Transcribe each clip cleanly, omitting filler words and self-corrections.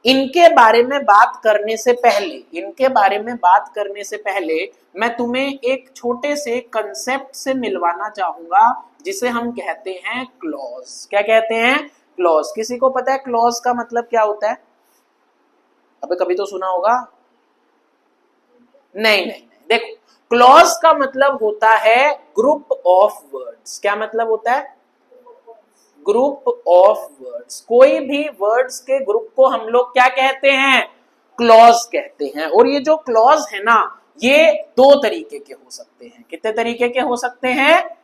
इनके बारे में बात करने से पहले मैं तुम्हें एक छोटे से कंसेप्ट से मिलवाना चाहूंगा जिसे हम कहते हैं क्लॉज। क्या कहते हैं? क्लॉज। किसी को पता है क्लॉज का मतलब क्या होता है? अबे कभी तो सुना होगा। नहीं, देखो, क्लॉज का मतलब होता है ग्रुप ऑफ वर्ड्स। क्या मतलब होता है? Group of words. कोई भी वर्ड्स के ग्रुप को हम लोग क्या कहते हैं? क्लॉज कहते हैं। और ये जो क्लॉज है ना, ये दो तरीके के हो सकते हैं। कितने तरीके के हो सकते हैं?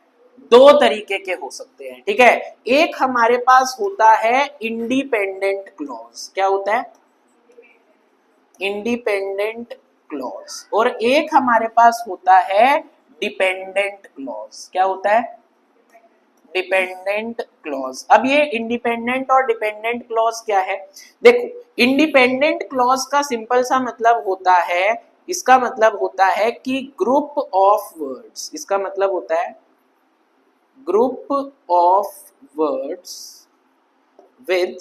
दो तरीके के हो सकते हैं, ठीक है। एक हमारे पास होता है इंडिपेंडेंट क्लॉज। क्या होता है? Independent clause. और एक हमारे पास होता है डिपेंडेंट क्लॉज। क्या होता है? Dependent clause. अब ये इंडिपेंडेंट और डिपेंडेंट क्लॉज क्या है? देखो, इंडिपेंडेंट क्लॉज का सिंपल सा मतलब होता है, इसका मतलब होता है कि ग्रुप ऑफ वर्ड्स, इसका मतलब होता है group of words with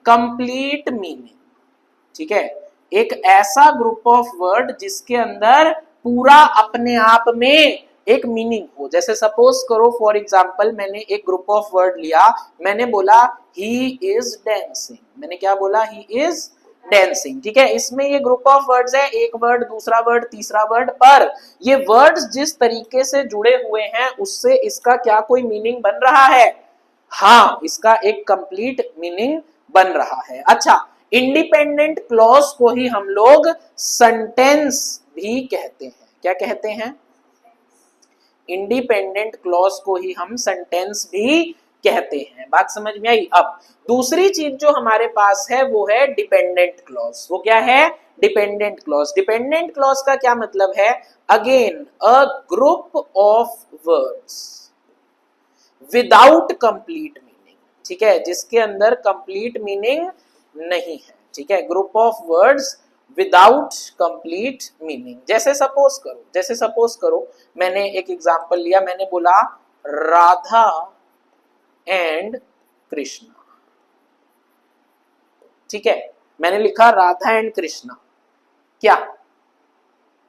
complete meaning. ठीक है, एक ऐसा ग्रुप ऑफ वर्ड जिसके अंदर पूरा अपने आप में एक मीनिंग हो। जैसे सपोज करो, फॉर एग्जाम्पल, मैंने एक ग्रुप ऑफ वर्ड लिया, मैंने बोला ही इज डांसिंग। मैंने क्या बोला? He is dancing. ठीक है, इसमें ये ग्रुप ऑफ वर्ड्स है, एक वर्ड, दूसरा वर्ड, तीसरा वर्ड, पर ये वर्ड्स जिस तरीके से जुड़े हुए हैं उससे इसका क्या कोई मीनिंग बन रहा है? हाँ, इसका एक कंप्लीट मीनिंग बन रहा है। अच्छा, इंडिपेंडेंट क्लॉज को ही हम लोग सेंटेंस भी कहते हैं। क्या कहते हैं? इंडिपेंडेंट क्लॉज को ही हम सेंटेंस भी कहते हैं। बात समझ में आई? अब दूसरी चीज जो हमारे पास है वो है डिपेंडेंट क्लॉज। वो क्या है? Dependent clause. डिपेंडेंट क्लॉज का क्या मतलब है? Again a group of words without complete meaning. ठीक है, जिसके अंदर कंप्लीट मीनिंग नहीं है। ठीक है, group of words without complete meaning. जैसे सपोज करो मैंने एक एग्जांपल लिया, मैंने बोला राधा एंड कृष्णा। ठीक है, मैंने लिखा राधा एंड कृष्णा। क्या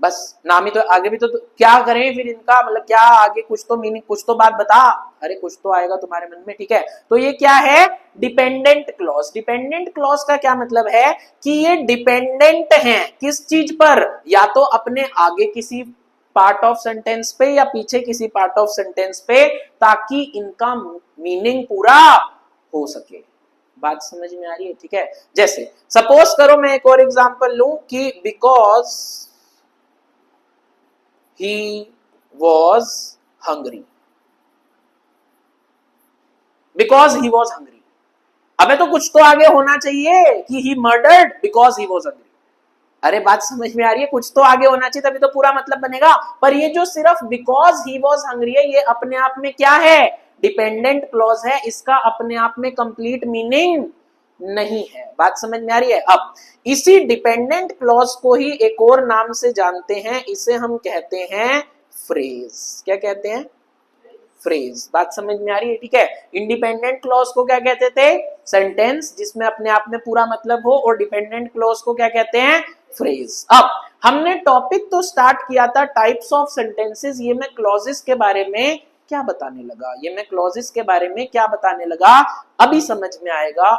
बस नाम ही तो, आगे भी तो क्या करें फिर इनका मतलब क्या आगे? कुछ तो मीनिंग, कुछ तो बात बता। अरे कुछ तो आएगा तुम्हारे मन में। ठीक है, तो ये क्या है? Dependent clause. डिपेंडेंट क्लॉज का क्या मतलब है कि ये डिपेंडेंट हैं किस चीज पर? या तो अपने आगे किसी पार्ट ऑफ सेंटेंस पे या पीछे किसी पार्ट ऑफ सेंटेंस पे, ताकि इनका मीनिंग पूरा हो सके। बात समझ में आ रही है? ठीक है, जैसे सपोज करो मैं एक और एग्जांपल लूं कि because he was hungry. Because he was hungry. अबे तो कुछ तो आगे होना चाहिए कि he murdered because he was hungry. अरे बात समझ में आ रही है? कुछ तो आगे होना चाहिए, तभी तो पूरा मतलब बनेगा। पर ये जो सिर्फ because he was hungry है, ये अपने आप में क्या है? डिपेंडेंट क्लॉज है। इसका अपने आप में कंप्लीट मीनिंग नहीं है। बात समझ में आ रही है? अब इसी डिपेंडेंट क्लॉज को ही एक और नाम से जानते हैं, इसे हम कहते हैं फ्रेज। क्या कहते हैं? फ्रेज। बात समझ में आ रही है? ठीक है, इंडिपेंडेंट क्लॉज को क्या कहते थे? सेंटेंस जिसमें अपने आप में पूरा मतलब हो, और डिपेंडेंट क्लॉज को क्या कहते हैं? फ्रेज। अब हमने टॉपिक तो स्टार्ट किया था टाइप्स ऑफ सेंटेंसेस। ये मैं क्लॉजेस के बारे में क्या बताने लगा? अभी समझ में आएगा।